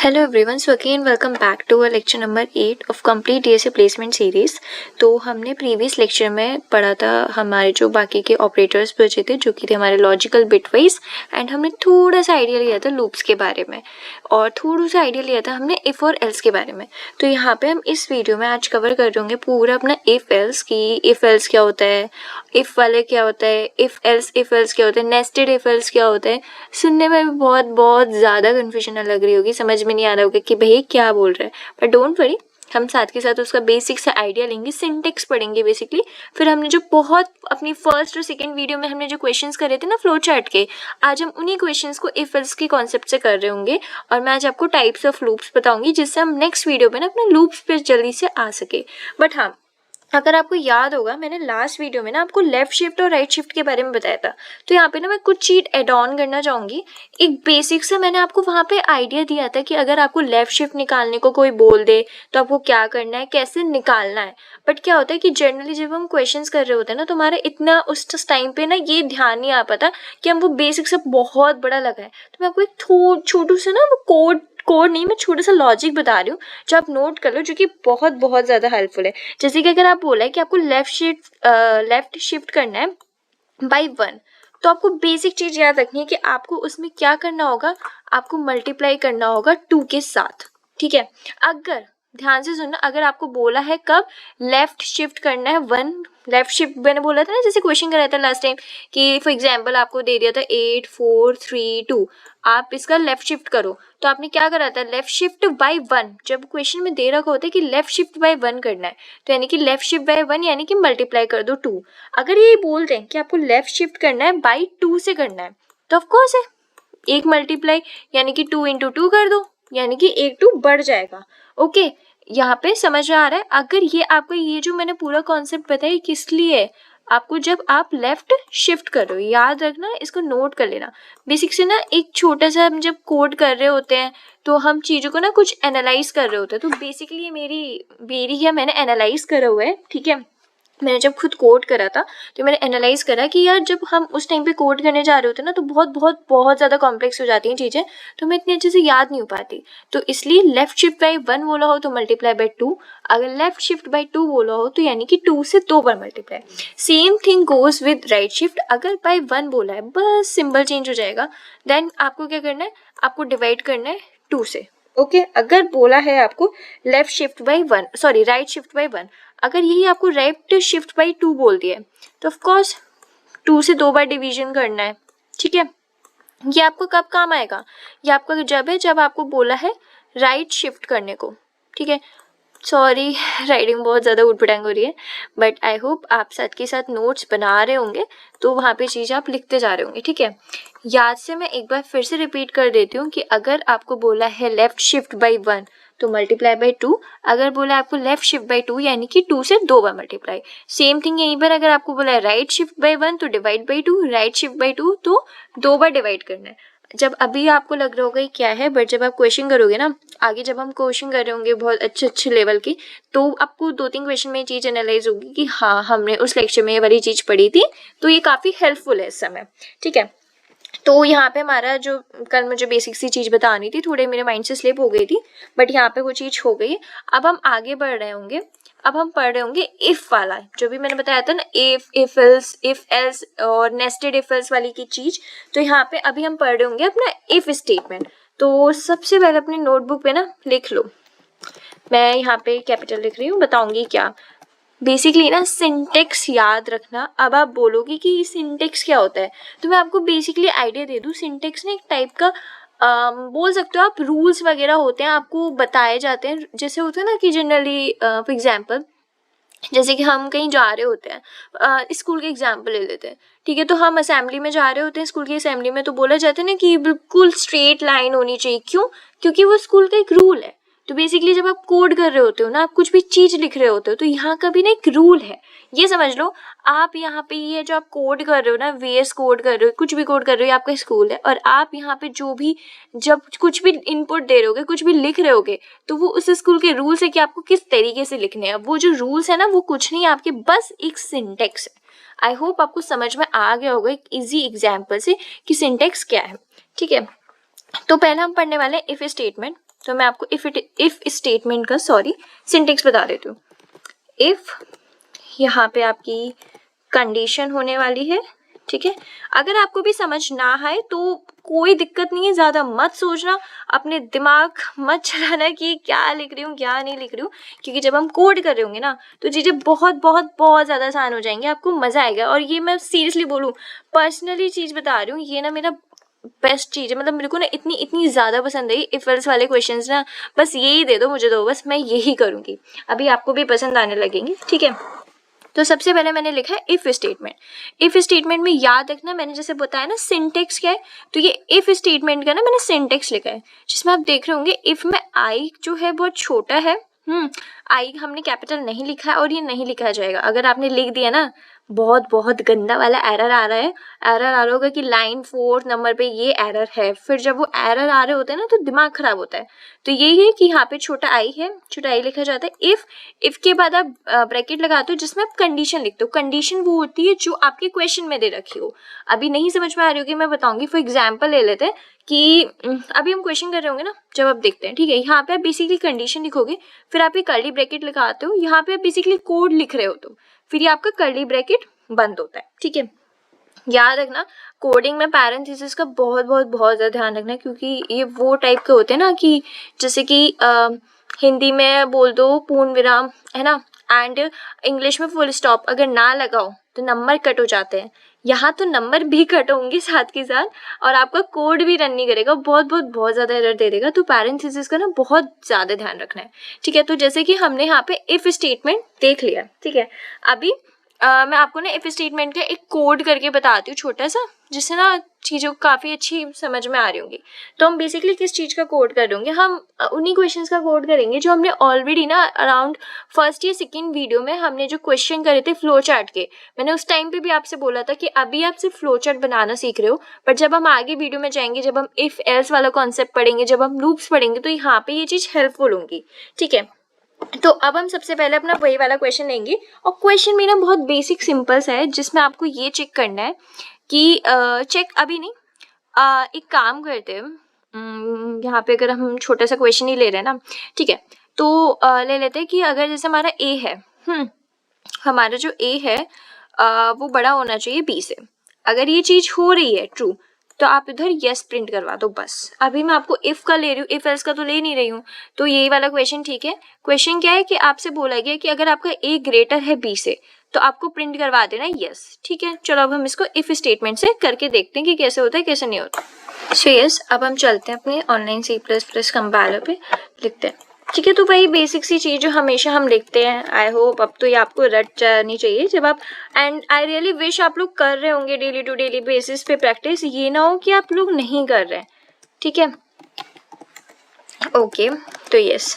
Hello everyone, so again welcome back to lecture number 8 of complete DSA placement series. तो हमने previous lecture में पढ़ा था हमारे जो बाकी के ऑपरेटर्स बचे थे जो कि थे हमारे लॉजिकल बिटवाइज, एंड हमने थोड़ा सा आइडिया लिया था लूप्स के बारे में और थोड़ा सा आइडिया लिया था हमने इफ़ और एल्स के बारे में। तो यहाँ पे हम इस वीडियो में आज कवर कर रहे होंगे पूरा अपना इफ़ एल्स की इफ़ एल्स क्या होता है, इफ़ वाले क्या होता है, इफ़ एल्स क्या होता है, नेस्टेड इफ़ एल्स क्या होता है। सुनने में भी बहुत ज़्यादा कन्फ्यूजन लग रही होगी, समझ में नहीं आ रहा होगा कि भाई क्या बोल रहा है, पर डोंट वरी, हम साथ के साथ उसका बेसिक सा आइडिया लेंगे, सिंटेक्स पढ़ेंगे बेसिकली। फिर हमने जो बहुत अपनी फर्स्ट और सेकंड वीडियो में हमने जो क्वेश्चंस करे थे ना फ्लो चार्ट के, आज हम उन्हीं क्वेश्चंस को इफ एल्स के कॉन्सेप्ट से कर रहे होंगे और मैं आज आपको टाइप्स ऑफ लूप्स बताऊंगी जिससे हम नेक्स्ट वीडियो में ना अपने लूप्स पे जल्दी से आ सके। बट हाँ, अगर आपको याद होगा मैंने लास्ट वीडियो में ना आपको लेफ्ट शिफ्ट और राइट शिफ्ट के बारे में बताया था, तो यहाँ पे ना मैं कुछ चीज एड ऑन करना चाहूँगी। एक बेसिक से मैंने आपको वहाँ पे आइडिया दिया था कि अगर आपको लेफ्ट शिफ्ट निकालने को कोई बोल दे तो आपको क्या करना है, कैसे निकालना है। बट क्या होता है कि जनरली जब हम क्वेश्चंस कर रहे होते हैं ना तो हमारा इतना उस टाइम पे ना ये ध्यान नहीं आ पाता कि हम वो बेसिक से बहुत बड़ा लगा है। तो मैं आपको एक छोटू से ना कोड नहीं, मैं छोटा सा लॉजिक बता रही हूँ जो आप नोट कर लो, जो कि बहुत ज़्यादा हेल्पफुल है। जैसे कि अगर आप बोला है कि आपको लेफ्ट शिफ्ट करना है बाय 1, तो आपको बेसिक चीज़ याद रखनी है कि आपको उसमें क्या करना होगा, आपको मल्टीप्लाई करना होगा 2 के साथ। ठीक है, अगर ध्यान से सुनना, अगर आपको बोला है कब लेफ्ट शिफ्ट करना है 1, लेफ्ट शिफ्ट मैंने बोला था ना, जैसे क्वेश्चन कराया था लास्ट टाइम कि फॉर एग्जांपल आपको दे दिया था 8 4 3 2, आप इसका लेफ्ट शिफ्ट करो, तो आपने क्या करा था लेफ्ट शिफ्ट बाय 1। जब क्वेश्चन में दे रखा होता है कि लेफ्ट शिफ्ट बाय 1 करना है, तो यानी कि लेफ्ट शिफ्ट बाय 1 यानी कि मल्टीप्लाई कर दो 2। अगर ये बोल दें कि आपको लेफ्ट शिफ्ट करना है बाय 2 से करना है, तो ऑफकोर्स है एक मल्टीप्लाई यानी कि 2 इंटू 2 कर दो, यानी कि एक 2 बढ़ जाएगा। ओके, यहाँ पे समझ में आ रहा है। अगर ये आपको ये जो मैंने पूरा कॉन्सेप्ट बताया किस लिए, आपको जब आप लेफ्ट शिफ्ट कर रहे हो, याद रखना, इसको नोट कर लेना। बेसिक से ना एक छोटा सा हम जब कोड कर रहे होते हैं तो हम चीज़ों को ना कुछ एनालाइज कर रहे होते हैं, तो बेसिकली ये मेरी है, मैंने एनालाइज करा हुआ है। ठीक है, मैंने जब खुद कोड करा था तो मैंने एनालाइज करा कि यार जब हम उस टाइम पे कोड करने जा रहे होते हैं ना तो बहुत ज़्यादा कॉम्प्लेक्स हो जाती हैं चीज़ें, तो हमें इतनी अच्छे से याद नहीं हो पाती। तो इसलिए लेफ्ट शिफ्ट बाय 1 बोला हो तो मल्टीप्लाई बाय 2, अगर लेफ्ट शिफ्ट बाय 2 बोला हो तो यानी कि 2 से 2 बार multiply. Same thing goes with right shift, अगर बाय 1 बोला है बस सिंबल चेंज हो जाएगा, देन आपको क्या करना है, आपको डिवाइड करना है 2 से। ओके, अगर बोला है आपको left shift by 1, sorry right shift by 1, अगर यही आपको राइट शिफ्ट बाय 2 बोल दिया है तो ऑफकोर्स 2 से 2 बार डिवीजन करना है। ठीक है, ये आपको कब काम आएगा, ये आपका जब आपको बोला है राइट शिफ्ट करने को। ठीक है, सॉरी राइटिंग बहुत ज़्यादा उटपटांग हो रही है, बट आई होप आप साथ के साथ नोट्स बना रहे होंगे तो वहाँ पे चीज़ें आप लिखते जा रहे होंगे। ठीक है, याद से मैं एक बार फिर से रिपीट कर देती हूँ कि अगर आपको बोला है लेफ्ट शिफ्ट बाय 1 तो मल्टीप्लाई बाय 2, अगर बोला आपको लेफ्ट शिफ्ट बाय 2 यानी कि 2 से 2 बार मल्टीप्लाई। सेम थिंग यहीं पर अगर आपको बोला है राइट शिफ्ट बाय 1 तो divide by 2, right shift by 2 तो 2 बार डिवाइड करना है। जब अभी आपको लग रहा होगा क्या है, बट जब आप क्वेश्चन करोगे ना आगे, जब हम क्वेश्चन कर रहे होंगे बहुत अच्छे लेवल की, तो आपको 2-3 क्वेश्चन में ये चीज़ एनालाइज होगी कि हाँ हमने उस लेक्चर में ये वाली चीज़ पढ़ी थी, तो ये काफ़ी हेल्पफुल है इस समय। ठीक है, तो यहाँ पे हमारा जो कल मुझे बेसिक सी चीज़ बतानी थी, थोड़े मेरे माइंड से स्लिप हो गई थी, बट यहाँ पे वो चीज़ हो गई। अब हम आगे बढ़ रहे होंगे, अब हम पढ़ रहे होंगे इफ़ वाला, जो भी मैंने बताया था ना, इफ एल्स और नेस्टेड इफ एल्स वाली की चीज़। तो यहाँ पे अभी हम पढ़ रहे होंगे अपना इफ़ स्टेटमेंट। तो सबसे पहले अपनी नोटबुक पे ना लिख लो, मैं यहाँ पे कैपिटल लिख रही हूँ, बताऊँगी क्या। बेसिकली ना सिंटेक्स याद रखना। अब आप बोलोगे कि सिंटेक्स क्या होता है, तो मैं आपको बेसिकली आइडिया दे दूँ। सिंटेक्स ना एक टाइप का बोल सकते हो आप, रूल्स वगैरह होते हैं, आपको बताए जाते हैं। जैसे होता है ना कि जनरली फॉर एग्जांपल, जैसे कि हम कहीं जा रहे होते हैं, स्कूल के एग्जाम्पल ले लेते हैं। ठीक है, तो हम असेंबली में जा रहे होते हैं, स्कूल की असेंबली में, तो बोला जाता है ना कि बिल्कुल स्ट्रेट लाइन होनी चाहिए। क्यों? क्योंकि वो स्कूल का एक रूल है। तो बेसिकली जब आप कोड कर रहे होते हो ना, आप कुछ भी चीज़ लिख रहे होते हो, तो यहाँ का भी ना एक रूल है, ये समझ लो। आप यहाँ पे ये जो आप कोड कर रहे हो ना, VS कोड कर रहे हो, कुछ भी कोड कर रहे हो, आपका स्कूल है, और आप यहाँ पे जो भी जब कुछ भी इनपुट दे रहे होगे, कुछ भी लिख रहे होगे, तो वो उस स्कूल के रूल्स है कि आपको किस तरीके से लिखने हैं। वो जो रूल्स है ना, वो कुछ नहीं, आपके बस एक सिंटेक्स है। आई होप आपको समझ में आ गया होगा एक इजी एग्जाम्पल से कि सिंटेक्स क्या है। ठीक है, तो पहले हम पढ़ने वाले हैं इफ स्टेटमेंट। तो मैं आपको इफ स्टेटमेंट का सिंटेक्स बता देती हूँ। इफ यहाँ पे आपकी कंडीशन होने वाली है, ठीक है। अगर आपको भी समझ ना आए तो कोई दिक्कत नहीं है, ज़्यादा मत सोचना, अपने दिमाग मत चलाना कि क्या लिख रही हूँ क्या नहीं लिख रही हूँ, क्योंकि जब हम कोड कर रहे होंगे ना तो चीज़ें बहुत बहुत बहुत ज़्यादा आसान हो जाएंगी, आपको मज़ा आएगा। और ये मैं सीरियसली बोलूँ, पर्सनली चीज़ बता रही हूँ, ये ना मेरा बेस्ट चीज़ है, मतलब मेरे को ना इतनी इतनी ज़्यादा पसंद आई इफ एल्स वाले क्वेश्चंस ना, बस यही दे दो मुझे, दो बस, मैं यही करूँगी, अभी आपको भी पसंद आने लगेंगे, ठीक है। तो सबसे पहले मैंने लिखा है इफ स्टेटमेंट। इफ स्टेटमेंट में याद रखना, मैंने जैसे बताया ना सिंटेक्स क्या है, तो ये इफ स्टेटमेंट का ना मैंने सिंटेक्स लिखा है, जिसमें आप देख रहे होंगे इफ में आई जो है बहुत छोटा है, आई हमने कैपिटल नहीं लिखा है और ये नहीं लिखा जाएगा। अगर आपने लिख दिया ना, बहुत बहुत गंदा वाला एरर आ रहा है, एरर आ रहा होगा कि लाइन 4 नंबर पे ये एरर है, फिर जब वो एरर आ रहे होते हैं ना तो दिमाग खराब होता है। तो यही है कि यहाँ पे छोटा आई है, छोटा आई लिखा जाता है। इफ के बाद आप ब्रैकेट लगाते हो जिसमें आप कंडीशन लिखते हो। कंडीशन वो होती है जो आपके क्वेश्चन में दे रखी हो। अभी नहीं समझ में आ रही होगी, मैं बताऊंगी। फॉर एग्जाम्पल ले लेते हैं कि अभी हम क्वेश्चन कर रहे होंगे ना, जब आप देखते हैं, ठीक है, यहाँ पे आप बेसिकली कंडीशन लिखोगे, फिर आप ये कर्ली ब्रैकेट लगाते हो, यहाँ पे आप बेसिकली कोड लिख रहे हो, तो फिर ये आपका कर्ली ब्रैकेट बंद होता है, ठीक है। याद रखना, कोडिंग में पैरेंथेसिस का बहुत बहुत बहुत ज़्यादा ध्यान रखना है, क्योंकि ये वो टाइप के होते हैं ना कि जैसे कि हिंदी में बोल दो पूर्ण विराम, है ना, एंड इंग्लिश में फुल स्टॉप अगर ना लगाओ तो नंबर कट हो जाते हैं। यहाँ तो नंबर भी कट होंगे साथ के साथ, और आपका कोड भी रन नहीं करेगा, बहुत बहुत बहुत ज़्यादा एरर दे देगा। तो पैरेंथेसिस का ना बहुत ज़्यादा ध्यान रखना है, ठीक है। तो जैसे कि हमने यहाँ पे इफ स्टेटमेंट देख लिया, ठीक है। अभी मैं आपको ना इफ स्टेटमेंट का एक कोड करके बताती हूँ छोटा सा, जिससे ना चीज़ों काफ़ी अच्छी समझ में आ रही होंगी। तो हम बेसिकली किस चीज़ का कोड कर होंगे, हम उन्हीं क्वेश्चंस का कोड करेंगे जो हमने ऑलरेडी ना अराउंड फर्स्ट या सेकेंड वीडियो में हमने जो क्वेश्चन करे थे फ्लो चार्ट के। मैंने उस टाइम पे भी आपसे बोला था कि अभी आप सिर्फ फ्लो चार्ट बनाना सीख रहे हो, बट जब हम आगे वीडियो में जाएंगे, जब हम इफ एल्स वाला कॉन्सेप्ट पढ़ेंगे, जब हम लूप्स पढ़ेंगे, तो यहाँ पे ये चीज़ हेल्पफुल होंगी, ठीक है। तो अब हम सबसे पहले अपना वही वाला क्वेश्चन लेंगे, और क्वेश्चन मेरा बहुत बेसिक सिंपल सा है, जिसमें आपको ये चेक करना है कि चेक अभी नहीं, एक काम करते हैं, यहाँ पे अगर हम छोटा सा क्वेश्चन ही ले रहे हैं ना, ठीक है, तो ले लेते हैं कि अगर जैसे हमारा ए है, हमारा जो ए है वो बड़ा होना चाहिए बी से। अगर ये चीज़ हो रही है ट्रू, तो आप इधर यस प्रिंट करवा दो बस। अभी मैं आपको इफ का ले रही हूँ, इफ एल्स का तो ले नहीं रही हूँ। तो यही वाला क्वेश्चन, ठीक है। क्वेश्चन क्या है कि आपसे बोला गया कि अगर आपका ए ग्रेटर है बी से, तो आपको प्रिंट करवा देना यस, ठीक है। चलो अब हम इसको इफ स्टेटमेंट से करके देखते हैं कि कैसे होता है कैसे नहीं होता। सो यस, अब हम चलते हैं अपने ऑनलाइन C++ कंपाइलर पे, लिखते हैं, ठीक है। तो वही बेसिक सी चीज़ जो हमेशा हम लिखते हैं, आई होप अब तो ये आपको रट जानी चाहिए जब आप, एंड आई रियली विश आप लोग कर रहे होंगे डेली टू डेली बेसिस पे प्रैक्टिस, ये ना हो कि आप लोग नहीं कर रहे हैं, ठीक है। ओके, तो यस,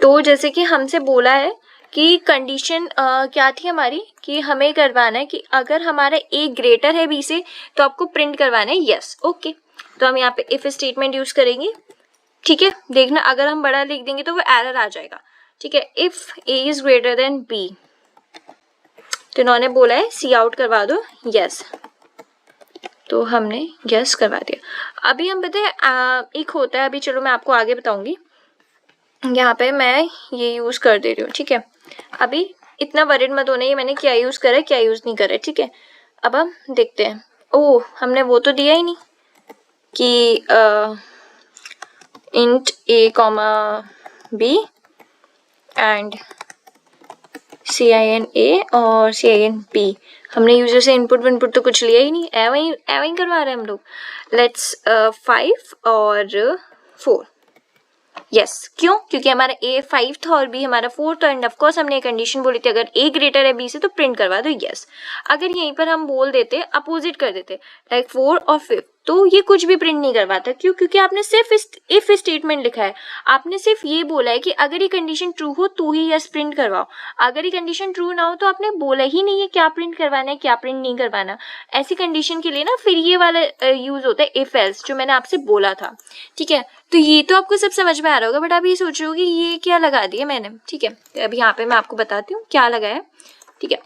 तो जैसे कि हमसे बोला है कि कंडीशन क्या थी हमारी, कि हमें करवाना है कि अगर हमारा ए ग्रेटर है बी से, तो आपको प्रिंट करवाना है यस, ओके। तो हम यहाँ पे इफ स्टेटमेंट यूज करेंगे, ठीक है। देखना अगर हम बड़ा लिख देंगे तो वो एरर आ जाएगा, ठीक है। If A is greater than B, तो इन्होंने बोला है सी आउट करवा दो यस, तो हमने यस करवा दिया। अभी हम पता है एक होता है, अभी चलो मैं आपको आगे बताऊंगी, यहाँ पे मैं ये यूज कर दे रही हूँ, ठीक है। अभी इतना वरिड मत होना ये मैंने क्या यूज करा क्या यूज नहीं करा, ठीक है। अब हम देखते हैं, ओह हमने वो तो दिया ही नहीं कि int a, b and cin a और cin b, हमने यूजर से इनपुट तो कुछ लिया ही नहीं, एवं करवा रहे हैं हम लोग। लेट्स 5 और 4 यस, क्यों, क्योंकि हमारा ए 5 था और बी हमारा 4 था, एंड ऑफकोर्स हमने कंडीशन बोली थी अगर ए ग्रेटर है बी से तो प्रिंट करवा दो यस। अगर यहीं पर हम बोल देते अपोजिट कर देते लाइक 4 और 5, तो ये कुछ भी प्रिंट नहीं करवाता, क्यों, क्योंकि आपने सिर्फ इफ स्टेटमेंट लिखा है, आपने सिर्फ ये बोला है कि अगर ये कंडीशन ट्रू हो तो ही यस प्रिंट करवाओ, अगर ये कंडीशन ट्रू ना हो तो आपने बोला ही नहीं है क्या प्रिंट करवाना है क्या प्रिंट नहीं करवाना। ऐसी कंडीशन के लिए ना फिर ये वाला यूज होता है इफ एल्स, जो मैंने आपसे बोला था, ठीक है। तो ये तो आपको सब समझ में आ रहा होगा, बट आप ये सोच रहे हो कि ये क्या लगा दिया मैंने, ठीक है। तो अभी यहाँ पे मैं आपको बताती हूँ क्या लगा है, ठीक है।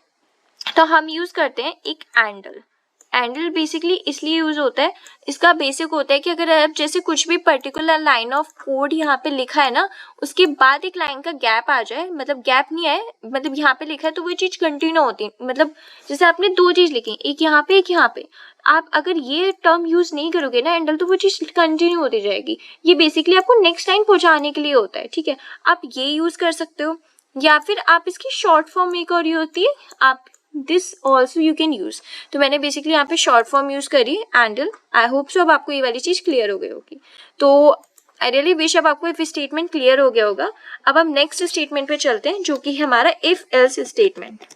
तो हम यूज करते हैं एक एंडल, एंडल बेसिकली इसलिए यूज होता है, इसका बेसिक होता है कि अगर आप जैसे कुछ भी पर्टिकुलर लाइन ऑफ कोड यहाँ पे लिखा है ना, उसके बाद एक लाइन का गैप आ जाए, मतलब गैप नहीं आए, मतलब यहाँ पे लिखा है तो वो चीज कंटिन्यू होती है। मतलब जैसे आपने दो चीज लिखी, एक यहाँ पे एक यहाँ पे, आप अगर ये टर्म यूज नहीं करोगे ना एंडल, तो वो चीज कंटिन्यू होती जाएगी। ये बेसिकली आपको नेक्स्ट लाइन पहुंचाने के लिए होता है, ठीक है। आप ये यूज कर सकते हो, या फिर आप इसकी शॉर्ट फॉर्म एक और ये होती है, आप this also you can use. तो मैंने बेसिकली यहाँ पे शॉर्ट फॉर्म यूज करी एंडल। आई होप सो अब आपको ये वाली चीज क्लियर हो गई होगी। तो आई रियली विश अब आपको इफ स्टेटमेंट क्लियर हो गया होगा। अब हम नेक्स्ट स्टेटमेंट पे चलते हैं, जो कि हमारा इफ एल्स स्टेटमेंट।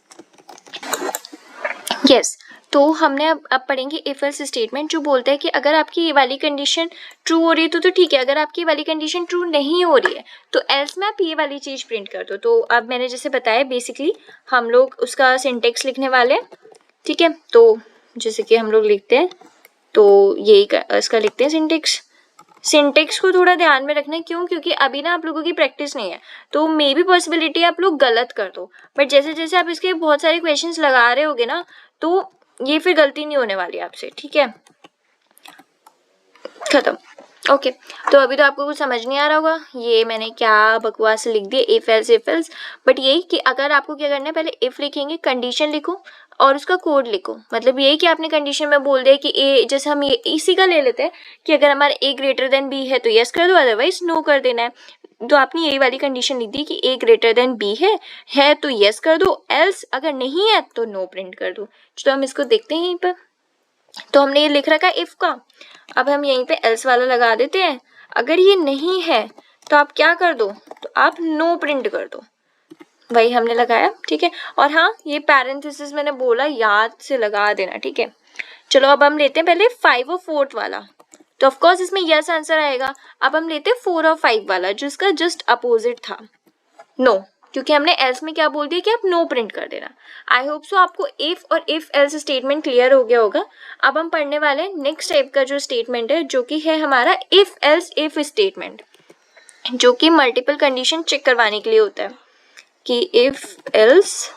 यस, तो हमने अब पढ़ेंगे इफ एल्स स्टेटमेंट, जो बोलता है कि अगर आपकी ये वाली कंडीशन ट्रू हो रही है तो ठीक है, अगर आपकी ये वाली कंडीशन ट्रू नहीं हो रही है तो एल्स में आप ये वाली चीज प्रिंट कर दो। तो अब मैंने जैसे बताया बेसिकली हम लोग उसका सिंटेक्स लिखने वाले हैं, ठीक है। तो जैसे कि हम लोग लिखते हैं, तो यही इसका लिखते हैं सिंटेक्स। सिंटेक्स को थोड़ा ध्यान में रखना, क्यों? क्योंकि अभी ना आप लोगों की प्रैक्टिस नहीं है, तो मे बी पॉसिबिलिटी आप लोग गलत कर दो, बट जैसे जैसे आप इसके बहुत सारे क्वेश्चंस लगा रहे होगे ना, तो ये फिर गलती नहीं होने वाली आपसे, ठीक है। खत्म। ओके, तो अभी तो आपको कुछ समझ नहीं आ रहा होगा ये मैंने क्या बकवास लिख दिया इफ एल्स, बट यही कि अगर आपको क्या करना है, पहले इफ लिखेंगे, कंडीशन लिखो और उसका कोड लिखो। मतलब यही कि आपने कंडीशन में बोल दिया कि ए, जैसे हम ये इसी का ले लेते हैं कि अगर हमारा ए ग्रेटर देन बी है तो यस कर दो, अदरवाइज नो कर देना है। तो आपने यही वाली कंडीशन लिख दी कि ए ग्रेटर देन बी है तो यस कर दो, एल्स अगर नहीं है तो नो प्रिंट कर दो। तो हम इसको देखते हैं यहीं पर। तो हमने ये लिख रखा है इफ का, अब हम यहीं पे एल्स वाला लगा देते हैं। अगर ये नहीं है तो आप क्या कर दो, तो आप नो प्रिंट कर दो, वही हमने लगाया, ठीक है। और हाँ, ये पैरेंथेसिस मैंने बोला याद से लगा देना, ठीक है। चलो अब हम लेते हैं पहले 5 और 4 वाला, तो ऑफकोर्स इसमें यस आंसर आएगा। अब हम लेते हैं 4 और 5 वाला, जिसका जस्ट अपोजिट था नो, क्योंकि हमने एल्स में क्या बोल दिया कि आप नो प्रिंट कर देना। आई होप सो आपको इफ और इफ एल्स स्टेटमेंट क्लियर हो गया होगा। अब हम पढ़ने वाले हैं नेक्स्ट टाइप का जो स्टेटमेंट है, जो कि है हमारा इफ एल्स इफ स्टेटमेंट, जो कि मल्टीपल कंडीशन चेक करवाने के लिए होता है कि इफ एल्स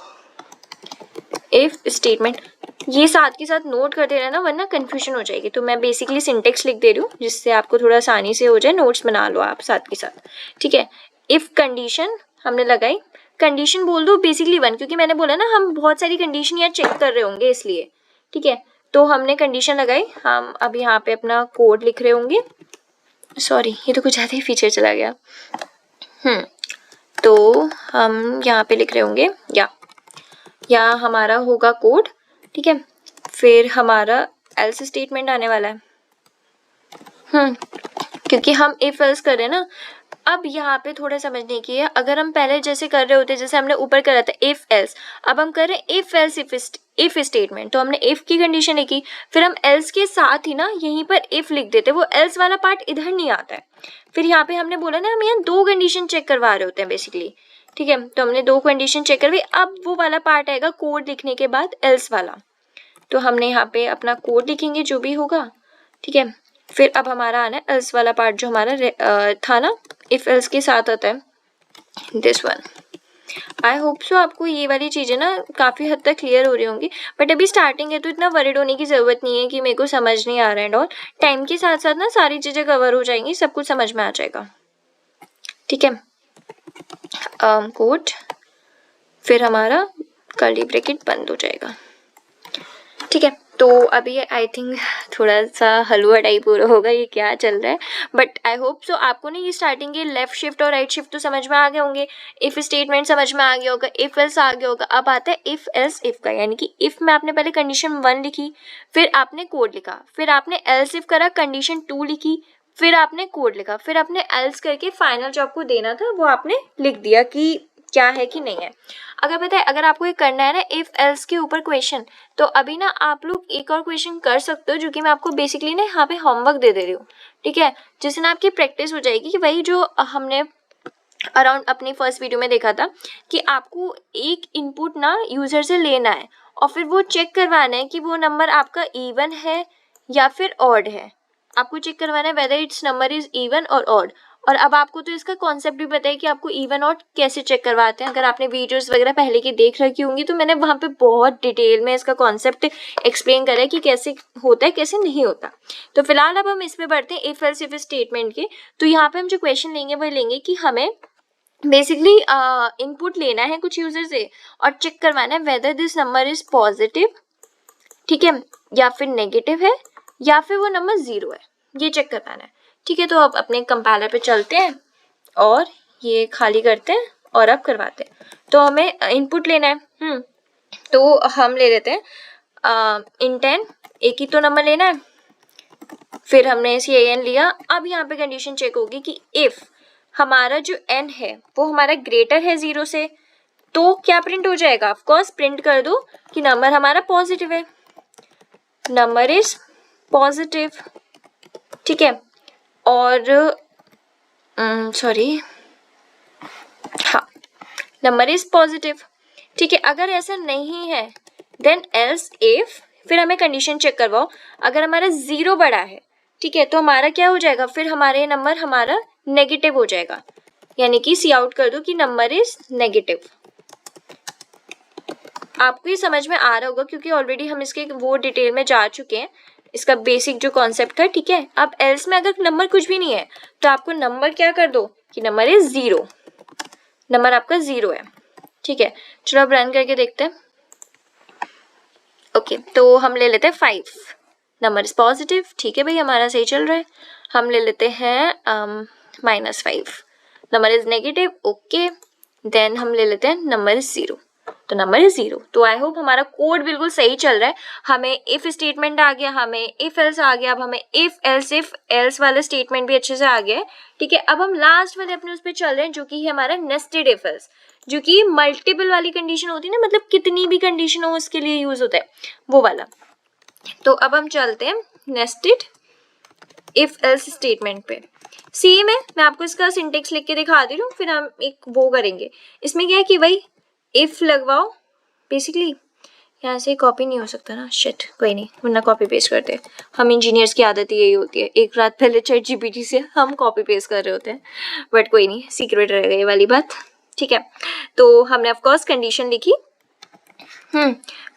इफ स्टेटमेंट। ये साथ के साथ नोट कर देना ना, वरना कंफ्यूजन हो जाएगी। तो मैं बेसिकली सिंटेक्स लिख दे रही हूँ जिससे आपको थोड़ा आसानी से हो जाए, नोट्स बना लो आप साथ के साथ, ठीक है। इफ कंडीशन हमने लगाई, कंडीशन बोल दो बेसिकली 1, क्योंकि मैंने बोला ना हम बहुत सारी कंडीशन यहाँ चेक कर रहे होंगे इसलिए, ठीक है। तो हमने कंडीशन लगाई, हम अब यहाँ पे अपना कोड लिख रहे होंगे। सॉरी, ये तो कुछ ज़्यादा ही फीचर चला गया। तो हम यहाँ पे लिख रहे होंगे या हमारा होगा कोड, ठीक है। फिर हमारा एल्स स्टेटमेंट आने वाला है, क्योंकि हम इफ एल्स कर रहे हैं ना। अब यहाँ पे थोड़ा समझने की है, अगर हम पहले जैसे कर रहे होते, जैसे हमने ऊपर करा था इफ एल्स, अब हम कर रहे हैं इफ एल्स इफ स्टेटमेंट। तो हमने इफ की कंडीशन लिखी, फिर हम एल्स के साथ ही ना यहीं पर इफ लिख देते, वो एल्स वाला पार्ट इधर नहीं आता है। फिर यहाँ पे हमने बोला ना हम यहाँ 2 कंडीशन चेक करवा रहे होते हैं बेसिकली, ठीक है। तो हमने 2 कंडीशन चेक करवाई, अब वो वाला पार्ट आएगा कोड लिखने के बाद एल्स वाला। तो हमने यहाँ पे अपना कोड लिखेंगे जो भी होगा, ठीक है। फिर अब हमारा आना है एल्स वाला पार्ट, जो हमारा था ना इफ एल्स के साथ आता है, this one. I hope so आपको ये वाली चीज़ें ना काफ़ी हद तक क्लियर हो रही होंगी, बट अभी स्टार्टिंग है तो इतना वरीड होने की ज़रूरत नहीं है कि मेरे को समझ नहीं आ रहा है एंड ऑल। टाइम के साथ साथ ना सारी चीज़ें कवर हो जाएंगी, सब कुछ समझ में आ जाएगा, ठीक है। कोड, फिर हमारा कर्ली ब्रैकेट बंद हो जाएगा, ठीक है। तो अभी आई थिंक थोड़ा सा हलवा टाइप हो रहा होगा ये क्या चल रहा है, बट आई होप सो आपको ना ये स्टार्टिंग के लेफ्ट शिफ्ट और राइट शिफ्ट तो समझ में आ गए होंगे, इफ स्टेटमेंट समझ में आ गया होगा, इफ एल्स आ गया होगा। अब आता है इफ एल्स इफ का, यानी कि इफ में आपने पहले कंडीशन 1 लिखी, फिर आपने कोड लिखा, फिर आपने एल्स इफ करा, कंडीशन 2 लिखी, फिर आपने कोड लिखा, फिर आपने एल्स करके फाइनल जो आपको देना था वो आपने लिख दिया कि क्या है कि नहीं है। अगर पता है, अगर आपको ये करना है ना इफ एल्स के ऊपर क्वेश्चन, तो अभी ना आप लोग एक और क्वेश्चन कर सकते हो, जो कि मैं आपको बेसिकली ना यहाँ पे होमवर्क दे रही हूँ, ठीक है। जिससे ना आपकी प्रैक्टिस हो जाएगी कि वही जो हमने अराउंड अपनी फर्स्ट वीडियो में देखा था कि आपको एक इनपुट ना यूजर से लेना है और फिर वो चेक करवाना है कि वो नंबर आपका इवन है या फिर ऑड है। आपको चेक करवाना है whether it's number is even और ऑड, और अब आपको तो इसका कॉन्सेप्ट भी पता है कि आपको इवन ऑड कैसे चेक करवाते हैं। अगर आपने वीडियोस वगैरह पहले की देख रखी होंगी तो मैंने वहाँ पे बहुत डिटेल में इसका कॉन्सेप्ट एक्सप्लेन करा है कि कैसे होता है कैसे नहीं होता। तो फिलहाल अब हम इसमें बढ़ते हैं इफ एल्स इफ स्टेटमेंट के। तो यहाँ पे हम जो क्वेश्चन लेंगे वह लेंगे कि हमें बेसिकली इनपुट लेना है कुछ यूजर से और चेक करवाना है whether this number is positive, ठीक है, या फिर नेगेटिव है या फिर वो नंबर 0 है, ये चेक करवाना है। ठीक है, तो अब अपने कंपाइलर पे चलते हैं और ये खाली करते हैं और अब करवाते हैं। तो हमें इनपुट लेना है। तो हम ले लेते हैं इंटेंट, एक ही तो नंबर लेना है। फिर हमने CAN लिया। अब यहाँ पे कंडीशन चेक होगी कि इफ हमारा जो n है वो हमारा ग्रेटर है 0 से, तो क्या प्रिंट हो जाएगा? ऑफ कोर्स प्रिंट कर दो कि नंबर हमारा पॉजिटिव है, नंबर इज पॉजिटिव। ठीक है, और हाँ, नंबर इज पॉजिटिव। ठीक है, अगर ऐसा नहीं है देन एल्स इफ, फिर हमें कंडीशन चेक करवाओ। अगर हमारा 0 बड़ा है, ठीक है, तो हमारा क्या हो जाएगा? फिर हमारे नंबर हमारा नेगेटिव हो जाएगा, यानी कि सी आउट कर दो कि नंबर इज नेगेटिव। आपको ये समझ में आ रहा होगा क्योंकि ऑलरेडी हम इसके वो डिटेल में जा चुके हैं, इसका बेसिक जो कॉन्सेप्ट था। ठीक है, अब एल्स में अगर नंबर कुछ भी नहीं है तो आपको नंबर क्या कर दो कि नंबर इज 0, नंबर आपका 0 है। ठीक है, चलो अब रन करके देखते हैं। ओके, तो हम ले लेते हैं 5, नंबर इज पॉजिटिव। ठीक है भाई, हमारा सही चल रहा है। हम ले लेते हैं -5, number is negative. Okay, then हम ले लेते हैं नंबर इज 0, तो नंबर इज 0। तो आई होप हमारा कोड बिल्कुल सही चल रहा है। हमें इफ स्टेटमेंट आ गया, हमें इफ एल्स आ गया, अब हमें इफ एल्स वाला स्टेटमेंट भी अच्छे से आ गया है। ठीक है, अब हम लास्ट वाले अपने उस पर चल रहे हैं जो कि है हमारा नेस्टेड इफ एल्स, जो कि मल्टीपल वाली कंडीशन होती है ना, मतलब कितनी भी कंडीशन हो उसके लिए यूज होता है वो वाला। तो अब हम चलते हैं नेस्टेड इफ एल्स स्टेटमेंट पे। सेम है, मैं आपको इसका सिंटेक्स लिख के दिखा दे रही हूँ, फिर हम एक वो करेंगे। इसमें क्या है कि भाई इफ लगवाओ, बेसिकली यहाँ से कॉपी नहीं हो सकता ना, शिट, कोई नहीं, वरना कॉपी पेस्ट करते हैं। हम इंजीनियर्स की आदत ही यही होती है, एक रात पहले ChatGPT से हम कॉपी पेस्ट कर रहे होते हैं, बट कोई नहीं, सीक्रेट रहेगा ये वाली बात। ठीक है, तो हमने ऑफकोर्स कंडीशन लिखी।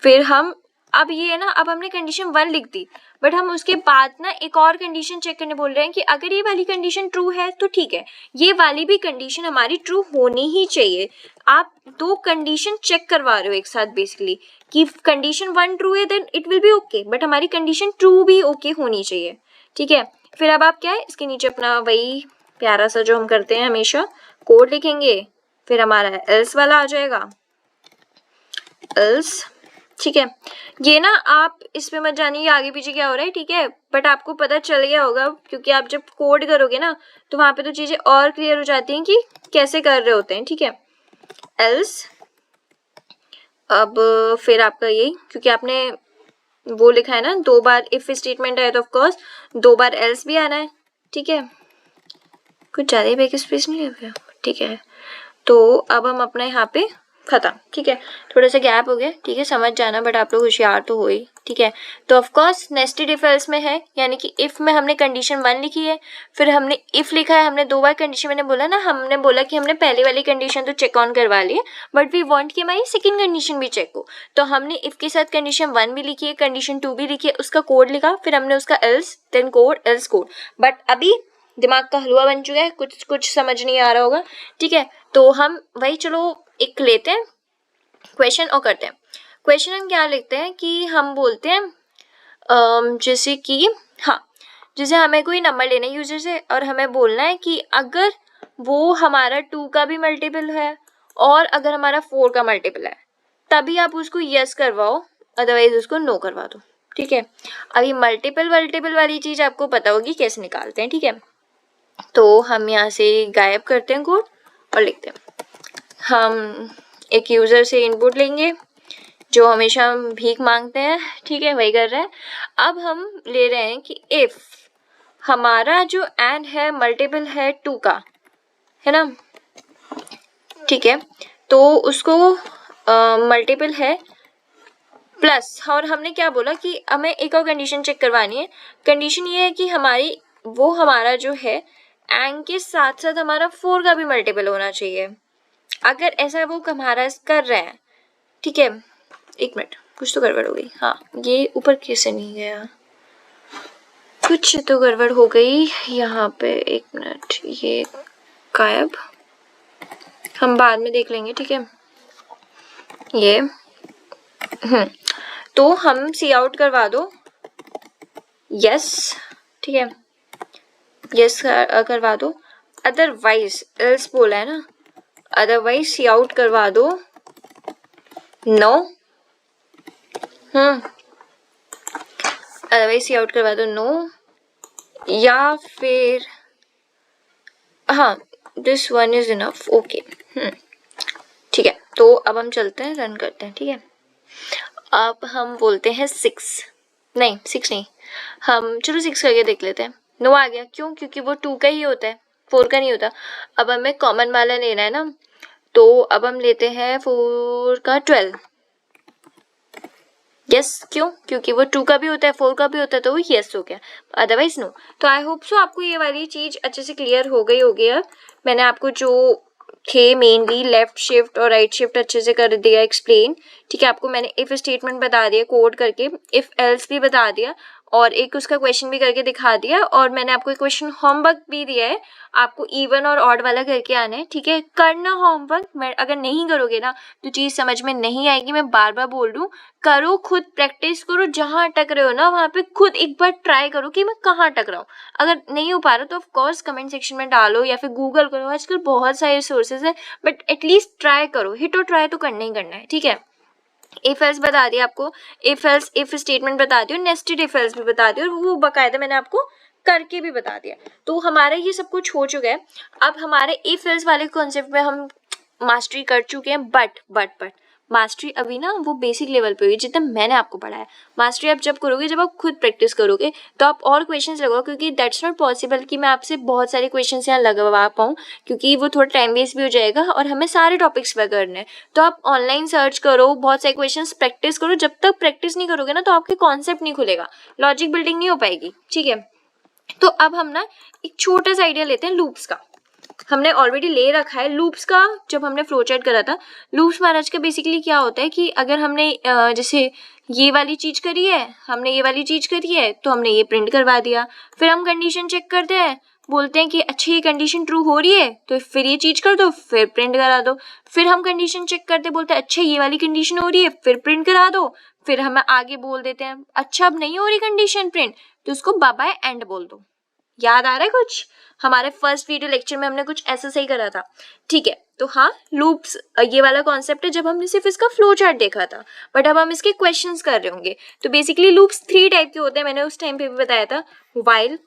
फिर हम अब ये है ना, अब हमने कंडीशन 1 लिख दी, बट हम उसके बाद ना एक और कंडीशन चेक करने बोल रहे हैं कि अगर ये वाली कंडीशन ट्रू है तो ठीक है, ये वाली भी कंडीशन हमारी ट्रू होनी ही चाहिए। आप 2 कंडीशन चेक करवा रहे हो एक साथ बेसिकली, कि कंडीशन 1 ट्रू है then it will be okay, but हमारी कंडीशन ट्रू भी ओके होनी चाहिए। ठीक है, फिर अब आप क्या है, इसके नीचे अपना वही प्यारा सा जो हम करते हैं हमेशा, कोड लिखेंगे। फिर हमारा एल्स वाला आ जाएगा, एल्स। ठीक है, ये ना आप इसमें मत जानिए आगे पीछे क्या हो रहा है, ठीक है, बट आपको पता चल गया होगा क्योंकि आप जब कोड करोगे ना तो वहां पे तो चीजें और क्लियर हो जाती हैं कि कैसे कर रहे होते हैं। ठीक है, एल्स। अब फिर आपका ये, क्योंकि आपने वो लिखा है ना 2 बार इफ स्टेटमेंट है तो ऑफकोर्स 2 बार एल्स भी आना है। ठीक है, कुछ ज्यादा ही बैक स्पेस नहीं है। ठीक है, तो अब हम अपना यहाँ पे खत्म। ठीक है, थोड़ा सा गैप हो गया, ठीक है, समझ जाना, बट आप लोग होशियार तो हो ही। ठीक है, तो of course nested if else में है, यानी कि इफ में हमने कंडीशन 1 लिखी है, फिर हमने इफ लिखा है, हमने 2 बार कंडीशन, मैंने बोला ना, हमने बोला कि हमने पहले वाली कंडीशन तो चेक ऑन करवा ली, बट वी वांट कि हमारी सेकंड कंडीशन भी चेक हो, तो हमने इफ के साथ कंडीशन 1 भी लिखी है, कंडीशन 2 भी लिखी है, उसका कोड लिखा, फिर हमने उसका else then code else code. But अभी दिमाग का हलवा बन चुका है, कुछ समझ नहीं आ रहा होगा। ठीक है, तो हम वही चलो एक लेते हैं क्वेश्चन और करते हैं। क्वेश्चन हम क्या लिखते हैं कि हम बोलते हैं जैसे कि हाँ, जैसे हमें कोई नंबर लेना है यूजर से और हमें बोलना है कि अगर वो हमारा 2 का भी मल्टीपल है और अगर हमारा 4 का मल्टीपल है तभी आप उसको यस करवाओ, अदरवाइज उसको नो करवा दो। ठीक है, अभी मल्टीपल वाली चीज आपको पता होगी कैसे निकालते हैं। ठीक है, तो हम यहाँ से गायब करते हैं कोड और लिखते हैं, हम एक यूजर से इनपुट लेंगे जो हमेशा भीख मांगते हैं। ठीक है, वही कर रहे हैं। अब हम ले रहे हैं कि इफ हमारा जो एन है मल्टीपल है 2 का, है ना, ठीक है, तो उसको मल्टीपल है प्लस, और हमने क्या बोला कि हमें एक और कंडीशन चेक करवानी है। कंडीशन ये है कि हमारा जो है एंड के साथ साथ हमारा 4 का भी मल्टीपल होना चाहिए। अगर ऐसा वो हमारा कर रहे हैं, ठीक है, एक मिनट, कुछ तो गड़बड़ हो गई। हाँ, ये ऊपर कैसे नहीं गया, कुछ तो गड़बड़ हो गई यहाँ पे। एक मिनट, ये गायब, हम बाद में देख लेंगे, ठीक है। ये तो हम सी आउट करवा दो, यस, ठीक है, यस करवा दो। अदरवाइज एल्स बोला है ना, अदरवाइज सी आउट करवा दो, नो, अदरवाइज सी आउट करवा दो, नो, या फिर हाँ, this one is enough, okay, ठीक है। तो अब हम चलते हैं, रन करते हैं, ठीक है। अब हम बोलते हैं 6 नहीं, हम चलो 6 करके देख लेते हैं। नो आ गया, क्यों? क्योंकि वो 2 का ही होता है, 4 का नहीं होता। अब हमें कॉमन वाला लेना है ना, तो अब हम लेते हैं 4 का 12, यस, क्यों? क्योंकि वो 2 का भी होता है, 4 का भी होता है, तो वो यस हो गया, अदरवाइज नो। तो आई होप सो आपको ये वाली चीज अच्छे से क्लियर हो गई होगी। अब मैंने आपको जो थे मेनली लेफ्ट शिफ्ट और राइट शिफ्ट अच्छे से कर दिया एक्सप्लेन, ठीक है। आपको मैंने इफ स्टेटमेंट बता दिया कोड करके, इफ एल्स भी बता दिया, और एक उसका क्वेश्चन भी करके दिखा दिया, और मैंने आपको एक क्वेश्चन होमवर्क भी दिया है, आपको इवन और ऑड वाला करके आना है, ठीक है। करना होमवर्क, मैं अगर नहीं करोगे ना तो चीज़ समझ में नहीं आएगी। मैं बार बार बोल रही हूँ, करो, खुद प्रैक्टिस करो, जहाँ अटक रहे हो ना वहाँ पे खुद एक बार ट्राई करो कि मैं कहाँ अटक रहा हूँ। अगर नहीं हो पा रहा तो ऑफ कोर्स कमेंट सेक्शन में डालो या फिर गूगल करो, आजकल बहुत सारे सोर्सेज है, बट एटलीस्ट ट्राई करो, हिट और ट्राई तो करना ही करना है, ठीक है। इफ एल्स बता दिया आपको, इफ एल्स इफ स्टेटमेंट बता दियो, नेस्टेड इफ एल्स भी बता दियो, और वो बाकायदा मैंने आपको करके भी बता दिया। तो हमारा ये सब कुछ हो चुका है। अब हमारे इफ एल्स वाले कॉन्सेप्ट में हम मास्टरी कर चुके हैं, बट मास्टरी अभी ना वो बेसिक लेवल पे हुई जितना मैंने आपको पढ़ाया। मास्टरी आप जब करोगे, जब आप खुद प्रैक्टिस करोगे, तो आप और क्वेश्चंस लगाओ, क्योंकि दैट्स नॉट पॉसिबल कि मैं आपसे बहुत सारे क्वेश्चंस यहाँ लगवा पाऊँ, क्योंकि वो थोड़ा टाइम वेस्ट भी हो जाएगा और हमें सारे टॉपिक्स पे करने हैं। तो आप ऑनलाइन सर्च करो, बहुत सारे क्वेश्चंस प्रैक्टिस करो। जब तक प्रैक्टिस नहीं करोगे ना तो आपके कॉन्सेप्ट नहीं खुलेगा, लॉजिक बिल्डिंग नहीं हो पाएगी, ठीक है। तो अब हम ना एक छोटा सा आइडिया लेते हैं लूप्स का। हमने ऑलरेडी ले रखा है लूप्स का, जब हमने फ्लो चार्ट करा था। लूप्स महाराज का बेसिकली क्या होता है कि अगर हमने जैसे ये वाली चीज करी है, हमने ये वाली चीज करी है, तो हमने ये प्रिंट करवा दिया, फिर हम कंडीशन चेक करते हैं, बोलते हैं कि अच्छा ये कंडीशन ट्रू हो रही है तो फिर ये चीज कर दो, फिर प्रिंट करा दो। फिर हम कंडीशन चेक करते बोलते हैं अच्छा ये वाली कंडीशन हो रही है, फिर प्रिंट करा दो। फिर हम आगे बोल देते हैं अच्छा अब नहीं हो रही कंडीशन प्रिंट, तो उसको बाय बाय एंड बोल दो। याद आ रहा है कुछ? हमारे फर्स्ट वीडियो लेक्चर में हमने कुछ ऐसा सही करा था, ठीक है। तो हाँ, लूप्स ये वाला कॉन्सेप्ट है जब हमने सिर्फ इसका फ्लो चार्ट देखा था, बट अब हम इसके क्वेश्चंस कर रहे होंगे। तो बेसिकली लूप्स 3 टाइप के होते हैं, मैंने उस टाइम पे भी बताया था। वाइल,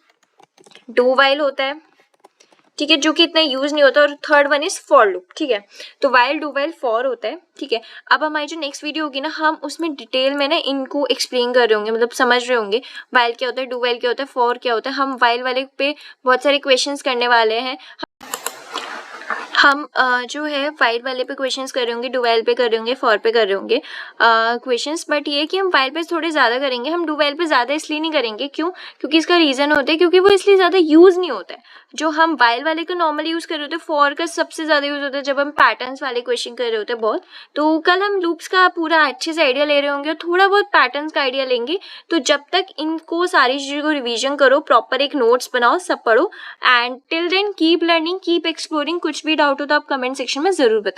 डू वाइल होता है, ठीक है, जो कि इतना यूज नहीं होता, और third one is for loop, ठीक है। तो वाइल, डू वाइल, फॉर होता है, ठीक है। अब हमारी जो नेक्स्ट वीडियो होगी ना, हम उसमें डिटेल में ना इनको एक्सप्लेन कर रहे होंगे, मतलब समझ रहे होंगे वाइल क्या होता है, डू वाइल क्या होता है, फॉर क्या होता है। हम वाइल वाले पे बहुत सारे क्वेश्चंस करने वाले हैं। हम जो है वाइल वाले पे क्वेश्चंस कर रहे होंगे, डू वाइल पे कर रहे होंगे, फॉर पे कर रहे होंगे क्वेश्चंस। बट ये कि हम वाइल पे थोड़े ज़्यादा करेंगे, हम डू वाइल पे ज़्यादा इसलिए नहीं करेंगे। क्यों? क्योंकि इसका रीज़न होता है क्योंकि वो इसलिए ज़्यादा यूज़ नहीं होता है। जो हम वाइल वाले का नॉर्मली यूज़ कर रहे होते हैं, फॉर का सबसे ज़्यादा यूज़ होता है जब हम पैटर्न्स वाले क्वेश्चन कर रहे होते हैं बहुत। तो कल हम लूप्स का पूरा अच्छे से आइडिया ले रहे होंगे और थोड़ा बहुत पैटर्न्स का आइडिया लेंगे। तो जब तक इनको सारी चीज़ों को रिविजन करो, प्रॉपर एक नोट्स बनाओ, सब पढ़ो, and till then keep learning, keep exploring. कुछ भी डाउट हो तो आप कमेंट सेक्शन में ज़रूर बताएं।